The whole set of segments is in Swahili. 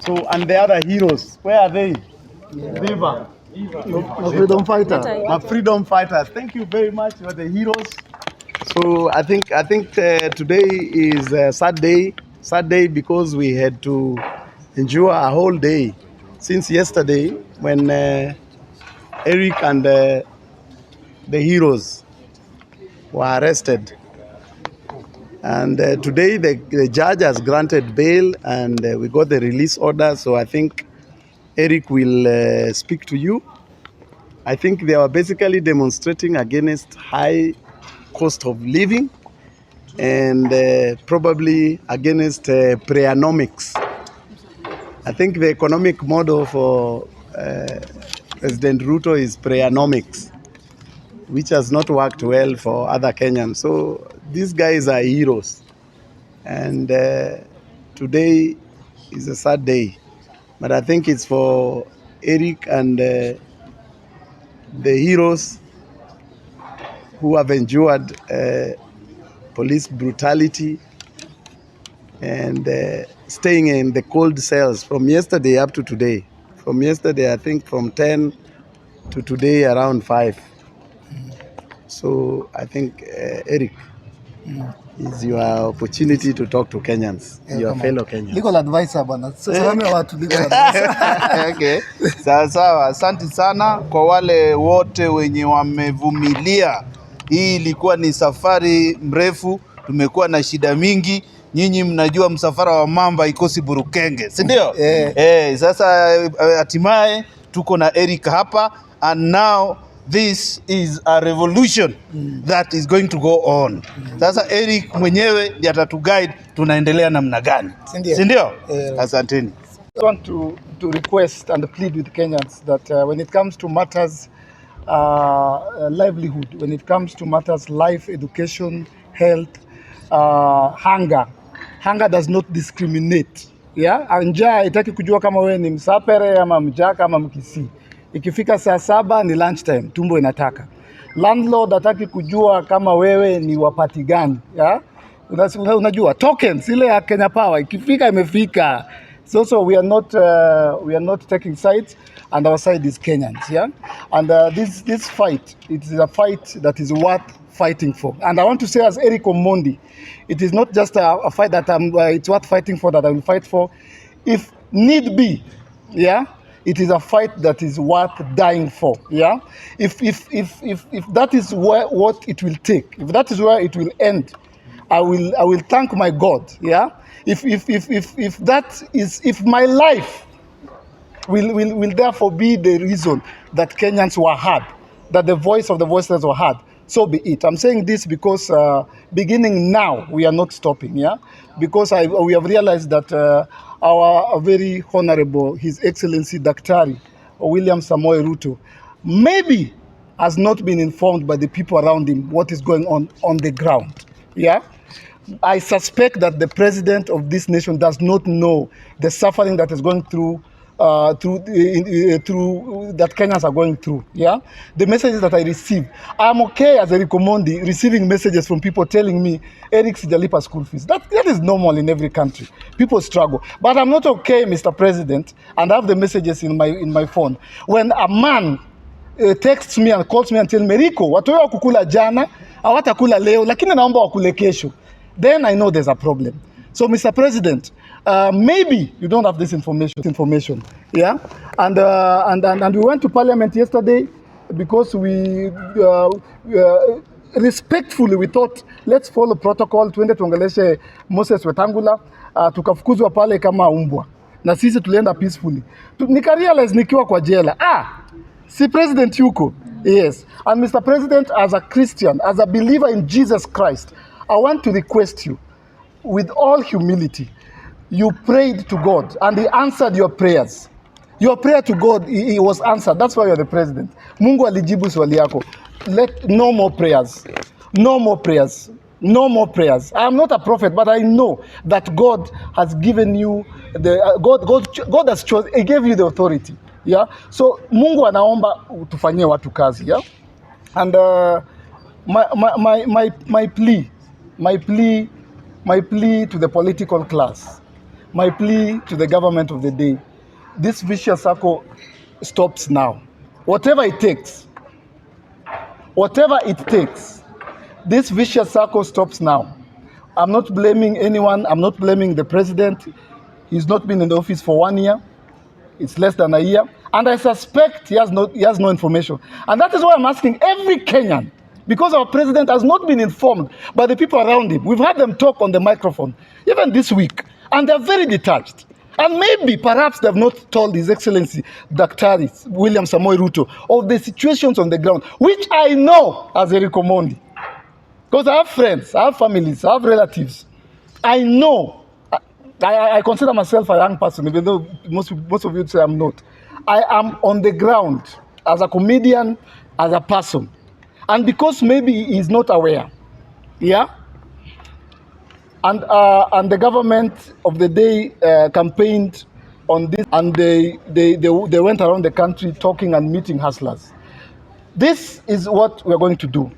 So, and the other heroes, where are they? Viva. My freedom fighter. My freedom fighters. Thank you very much. You are the heroes. So I think today is a sad day because we had to endure a whole day since yesterday when Eric and the heroes were arrested. And today the judge has granted bail and we got the release order. So I think Eric will speak to you. I think they were basically demonstrating against high cost of living and probably against preeconomics. I think the economic model for President Ruto is preeconomics, which has not worked well for other Kenyans. So these guys are heroes. And today is a sad day. But I think it's for Eric and the heroes who have endured police brutality and staying in the cold cells from yesterday up to today. From yesterday, I think from 10 to today around 5. So I think, Eric, is your opportunity to talk to Kenyans, your fellow Kenyans. Legal advisor bana. Salamu watu legal advisor. Okay. Sawa, asante sana kwa wale wote wenye wamevumilia. Hii ilikuwa ni safari mrefu, tumekuwa na shida mingi. Nyinyi mnajua msafara wa mamba ikosi burukenge, si ndio? Sasa hatimaye tuko na Eric hapa, and now this is a revolution that is going to go on. Sasa Eric mwenyewe ndiye atatuguide tunaendelea namna gani. Si ndio? Asanteni. I want to request and plead with Kenyans that when it comes to matters livelihood, when it comes to matters life, education, health, hunger does not discriminate. Yeah? Njaa haitaki kujua kama wewe ni Msapere ama Mjaka ama Mkisii. Ikifika saa 7 ni lunch time, tumbo inataka. Landlord hataki kujua kama wewe ni wapati gani. Yeah? Unajua tokens ile ya Kenya Power ikifika imefika. So we are not taking sides, and our side is Kenyans, yeah. And this fight, it is a fight that is worth fighting for. And I want to say, as Eric Omondi, it is not just a fight that it's worth fighting for, that I will fight for, if need be, yeah. It is a fight that is worth dying for, yeah. If that is what it will take, if that is where it will end, I will thank my God, yeah. If my life will therefore be the reason that Kenyans were heard, that the voice of the voiceless were heard, so be it. I'm saying this because beginning now, we are not stopping, yeah? Because we have realized that our very honorable, His Excellency Daktari William Samoei Ruto, maybe has not been informed by the people around him what is going on the ground, yeah? I suspect that the president of this nation does not know the suffering that is going through that Kenyans are going through. Yeah, the messages that I receive, I'm okay as Eric Omondi receiving messages from people telling me Eric sijalipa school fees. That is normal in every country. People struggle, but I'm not okay, Mr. President, and I have the messages in my phone when a man texts me and calls me and tells me, Rico, watu wa kukula jana hawatakula leo, lakini naomba wakule kesho. Then I know there's a problem. So, Mr. President, maybe you don't have this information, yeah? And we went to Parliament yesterday because we respectfully we thought let's follow protocol, tuende tuongeleshe Moses Wetangula, tukafukuzwa pale kama umbwa. Na sisi tulienda peacefully. Nika-realize nikiwa kwa jela. Si president yuko. Yes. And Mr. President, as a Christian, as a believer in Jesus Christ, I want to request you, with all humility, you prayed to God and He answered your prayers. Your prayer to God, He was answered. That's why you're the president. Mungu alijibu swali yako. No more prayers. No more prayers. No more prayers. I am not a prophet, but I know that God has given you God has chosen. He gave you the authority. Yeah. So Mungu anaomba tufanyie watu kazi. Yeah. And my plea to the political class, my plea to the government of the day, this vicious circle stops now. Whatever it takes, this vicious circle stops now. I'm not blaming anyone. I'm not blaming the president. He's not been in the office for 1 year. It's less than a year. And I suspect he has no information. And that is why I'm asking every Kenyan, because our president has not been informed by the people around him. We've had them talk on the microphone, even this week, and they're very detached. And maybe, perhaps, they've not told His Excellency, Dr. William Samoei Ruto, of the situations on the ground, which I know as a Omondi. Because I have friends, I have families, I have relatives. I know. I consider myself a young person, even though most of you say I'm not. I am on the ground as a comedian, as a person. And because maybe he's not aware, yeah? And the government of the day campaigned on this, and they went around the country talking and meeting hustlers. This is what we're going to do.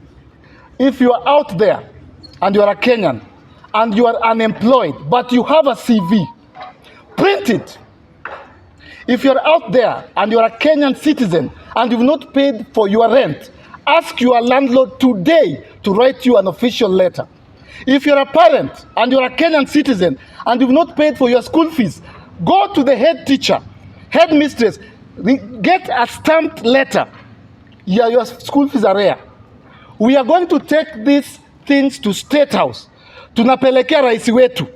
If you are out there and you are a Kenyan and you are unemployed, but you have a CV, print it. If you're out there and you're a Kenyan citizen and you've not paid for your rent, ask your landlord today to write you an official letter. If you're a parent and you're a Kenyan citizen and you've not paid for your school fees, go to the head teacher, head mistress, get a stamped letter. Yeah, your school fees are rare. We are going to take these things to State House. Tunapelekea rais wetu.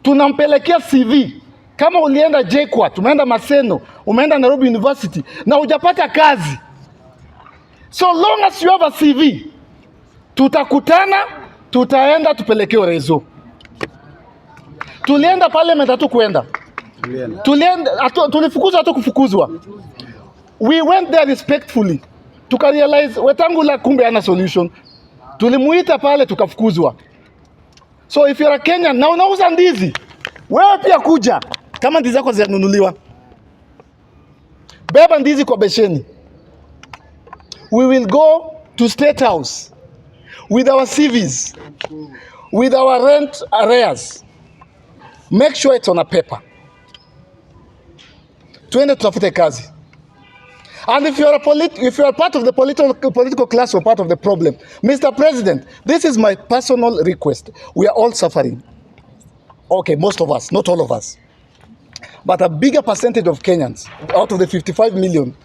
Tunampelekea CV. Kama ulienda JKUAT, umeenda Maseno, umeenda Nairobi University, na hujapata kazi. So long as you have a CV, tutakutana, tutaenda tupelekeo rezo. Tulienda parliament hatukuenda. Tulifukuzwa hatukufukuzwa. We went there respectfully. Tukarealize Wetangula kumbe hana solution. Tulimuita pale tukafukuzwa. So if you're a Kenyan na unauza ndizi, wewe pia kuja kama ndizi zako zinanunuliwa. Beba ndizi kwa besheni. We will go to State House with our CVs, with our rent arrears. Make sure it's on a paper. Tuende tutafute kazi. And if you are part of the political class or part of the problem, Mr. President, this is my personal request. We are all suffering. Okay, most of us, not all of us. But a bigger percentage of Kenyans, out of the 55 million,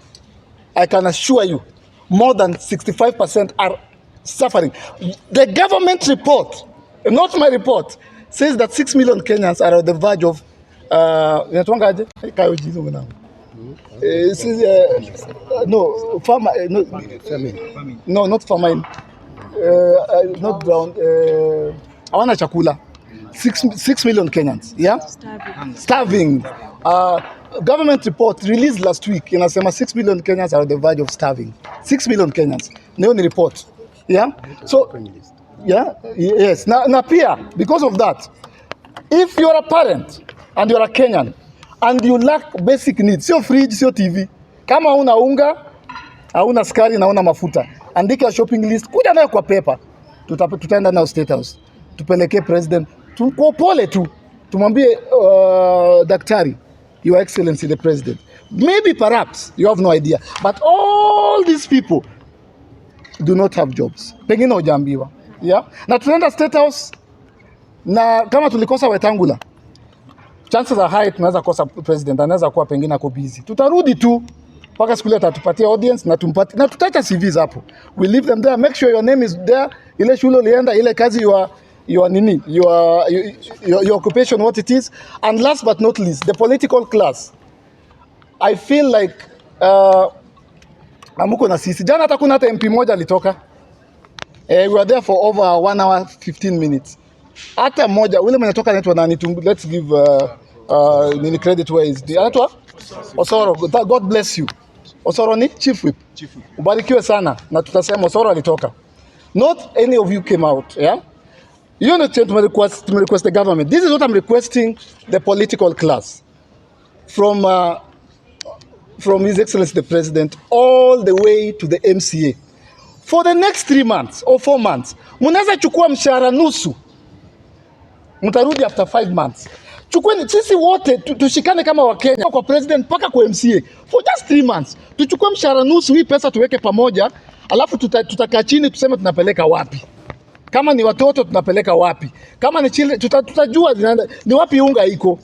I can assure you, more than 65% are suffering. The government report, not my report, says that 6 million Kenyans are on the verge of no, not famine, not drowned. Hawana chakula. 6 million Kenyans, yeah? Starving. Government report released last week, inasema 6 million Kenyans are on the verge of starving. 6 million Kenyans. Neo ni report. Yeah? So, yeah? Yes. Na pia, because of that, if you're a parent and you're a Kenyan and you lack basic needs, sio fridge, sio TV, kama hauna unga, hauna sukari na hauna mafuta, andika shopping list, kuja nayo kwa paper, tutaenda nayo State House, tupelekee president, kwa pole tu, tumwambie daktari, Your Excellency the President, maybe perhaps you have no idea, but all these people do not have jobs. Pengine hujambiwa. Yeah? Na tunaenda State House, na kama tulikosa Wetangula, chances are high tunaweza kosa president, anaweza kuwa pengine ako busy. Tutarudi tu mpaka siku ile atatupatia audience na tutacha CVs hapo. We leave them there, make sure your name is there, ile shule ulienda, ile kazi your occupation, what it is. And last but not least, the political class. I feel like amuko na sisi. Jana hata kuna hata MP moja alitoka. We were there for over 1 hour 15 minutes. Hata moja ule mwenye toka anaitwa nani? Let's give nini credit where is the anaitwa Osoro. God bless you. Osoro ni chief whip. Ubarikiwe sana na tutasema Osoro alitoka. Not any of you came out, yeah? You know, to request the government. This is what I'm requesting the political class from His Excellency the President all the way to the MCA. For the next 3 months or 4 months, munaweza chukua mshahara nusu, mtarudi after 5 months. Chukueni sisi wote tushikane kama Wakenya kwa president mpaka kwa MCA for just 3 months. Tuchukue mshahara nusu, hii pesa tuweke pamoja, alafu tutakaa chini tuseme tunapeleka wapi. Kama ni watoto tunapeleka wapi? Kama ni children tutajua ni wapi unga iko.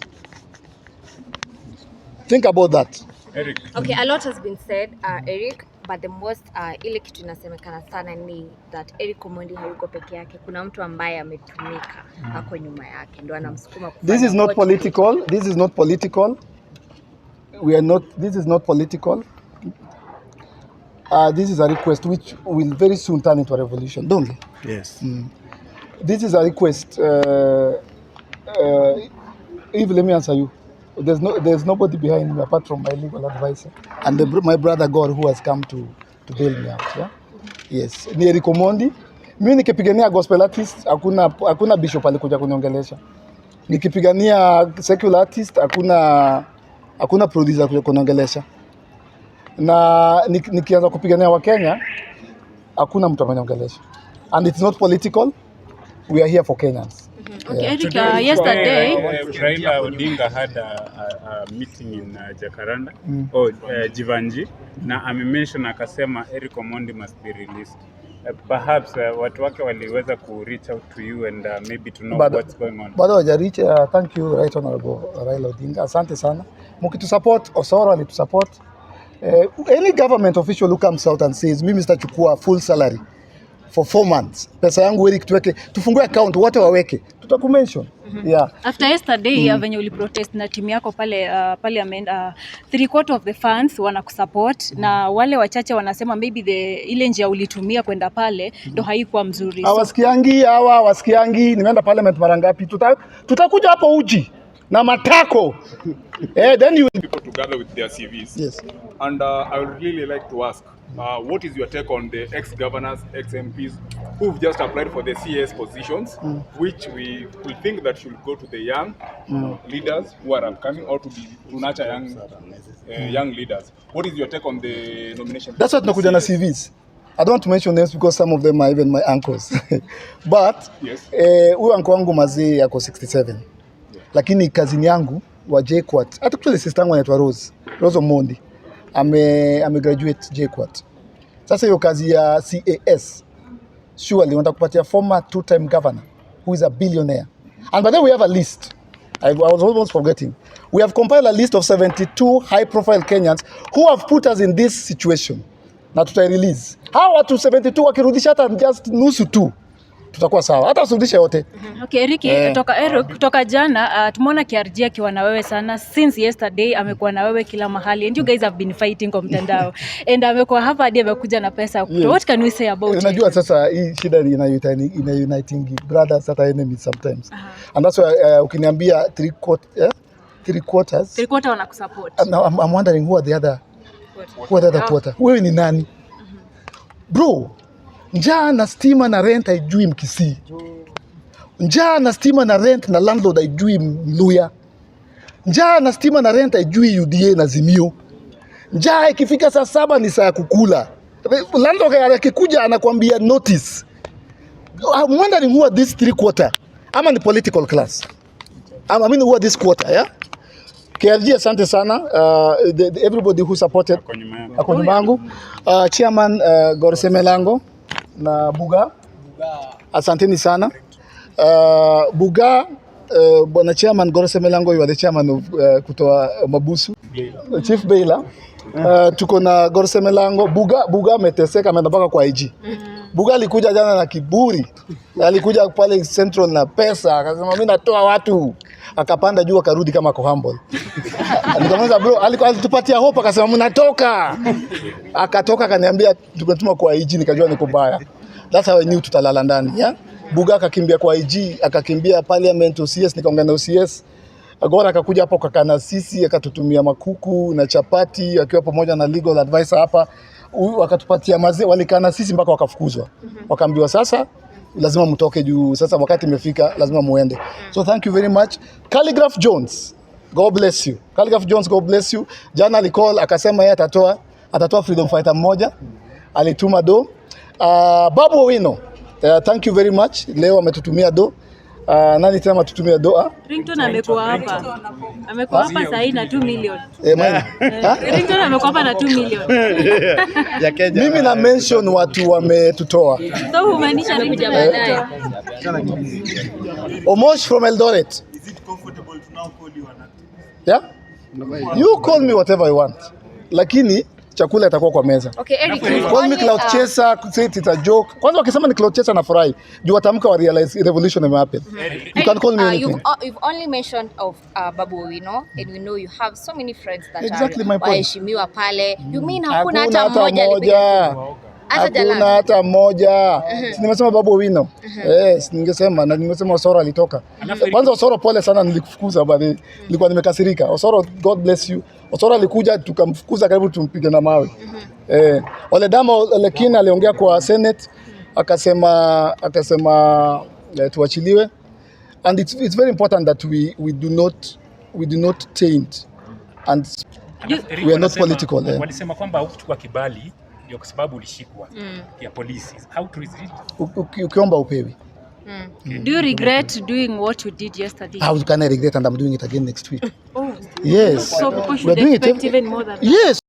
Think about that. Eric. Okay, a lot has been said, Eric, but the most ile kitu inasemekana sana ni that Eric Omondi hayuko peke yake. Kuna mtu ambaye ametumika hako nyuma yake ndio anamsukuma kufanya. This is not political. This is not political. This is not political. This is a request which will very soon turn into a revolution, don't it? Yes. This is a request. Eve, let me answer you. There's nobody behind me apart from my legal advisor and my brother God who has come to bail me out. Yeah? Yes. Ni Eric Omondi. Mimi nikipigania gospel artist hakuna bishop alikuja kuniongelesha. Nikipigania secular artist hakuna producer alikuja kuniongelesha. Na nikianza kupigania wa Kenya hakuna mtu ameniongelesha. And it's not political. We are here for Kenyans. Okay, Eric, yesterday Raila Odinga had a meeting in Jacaranda or Jivanji na amention akasema Eric Omondi must be released. Perhaps watu wake waliweza ku reach out to you and maybe to know what's going on. Bado hajareach. Thank you, Right Honorable Raila Odinga. Asante sana. Mkitu support Osoro alitu support. Any government official who comes out and says mimi sitachukua full salary for 4 months, pesa yangu Eric tuweke, tufungue account wote waweke, tutakumention. Yeah. After yesterday venye uli protest na timu yako pale parliament, 3/4 of the fans wanakusupport na wale wachache wanasema maybe ile njia ulitumia kwenda pale ndo haikuwa mzuri. Wasikiangi nimeenda parliament mara ngapi? Tutakuja hapo uji na matako. Then you people to gather with their CVs. Yes. And I would really like to ask, what is your take on the ex-governors, ex-MPs who've just applied for the CS positions, which we think that should go to the young leaders who are upcoming, or to nurture young leaders? What is your take on the nomination? That's what nakuja na CVs. I don't want to mention names because some of them are even my uncles. But yes. Huyu uncle wangu mazee yako 67. Lakini kazini yangu wa JKUAT, hata actually sister yangu anaitwa Rose Omondi, ame graduate JKUAT. Sasa hiyo kazi ya CAS surely wanataka kupatia former 2-time governor who is a billionaire. And by the way, we have a list. I was almost forgetting. We have compiled a list of 72 high-profile Kenyans who have put us in this situation. Na tutai-release. Hawa watu 72 wakirudisha hata just nusu tu, tutakuwa sawa. Hata usirudishe yote. Okay, Eric, kutoka jana tumeona KRG akiwa na wewe sana. Since yesterday amekuwa na wewe kila mahali and you guys have been fighting kwa mtandao. And amekuwa hapa hadi amekuja na pesa. Yes. What can we say about it? Unajua sasa hii shida ina uniting brothers at enemies sometimes. And that's why ukiniambia 3/4 wanakusupport. I'm wondering who are the other quarter. Wewe ni nani? Bro, njaa na stima na rent haijui Mkisii. Njaa na stima na rent na landlord haijui Mluya. Njaa na stima na rent haijui UDA na Zimio. Njaa ikifika saa 7 ni saa ya kukula. Landlord akikuja anakuambia notice. I'm wondering who are these 3/4. Ama ni political class. I mean who are this quarter, yeah? KRG, asante sana. Everybody who supported ako nyuma yangu. Chairman Gorsemelango na Buga. Asanteni sana. Buga, bwana Chairman Gorsemelango, you are the chairman of kutoa Mabusu. Chief Baila. Tuko na Gorsemelango. Buga ameteseka, ameenda mpaka kwa IG. Buga alikuja jana na kiburi. Alikuja pale Central na pesa, akasema mimi natoa watu. Akapanda juu akarudi kama ko humble. Nikamwambia bro, alitupatia hope, akasema mnatoka. Akatoka akaniambia tumetuma kwa IG, nikajua niko baya. That's how I knew tutalala ndani, yeah? Buga akakimbia kwa IG, akakimbia parliament OCS, nikaongea na OCS. Agora akakuja hapo kakana sisi, akatutumia makuku na chapati akiwa pamoja na legal advisor hapa. Wakatupatia mazee, walikana sisi mpaka wakafukuzwa. Wakaambiwa sasa lazima mtoke juu sasa wakati imefika, lazima muende. So thank you very much. Calligraph Jones, God bless you. Calligraph Jones, God bless you. Jana alicall akasema yeye atatoa freedom fighter mmoja. Alituma do. Babu Owino, thank you very much. Leo ametutumia do. Nani tena tutumie doa? Ringtone amekuwa hapa. Amekuwa hapa sasa na 2 million. Ringtone amekuwa hapa na 2 million. Ya Kenya. Mimi na mention watu wametutoa. So humaanisha amekuja baadaye. Omosh from Eldoret. Is it comfortable to now call you an activist? Yeah? You call me whatever you want. Lakini chakula itakuwa kwa meza. Okay, Eric, Call me cloud chaser, say it's a joke. Kwanza wakisema ni cloud chaser nafurahi. Juu watamka wa realize revolution ime happen. You can call me anything. You've only mentioned of Babu Owino, and we know you have so many friends that Exactly my are point. waheshimiwa pale. You mean hakuna Hakuna hata mmoja alipiga simu? Hakuna hata mmoja. Si nimesema Babu Owino. Yes, ningesema na nimesema Osoro alitoka. Kwanza Osoro, pole sana, nilikufukuza bali nilikuwa nimekasirika. Osoro, God bless you. Osoro alikuja tukamfukuza, karibu tumpige na mawe. Ole Damo Lekina aliongea kwa Senate akasema tuachiliwe, and it's very important that we do not taint, and we are not political. Walisema kwamba hukuchukua kibali ndio kwa sababu ulishikwa ya polisi. How true is it? Ukiomba upewi. Do you regret doing what you did yesterday? How can I regret, and I'm doing it again next week? Oh. Yes. So people We're should doing it expect even more than that. Yes.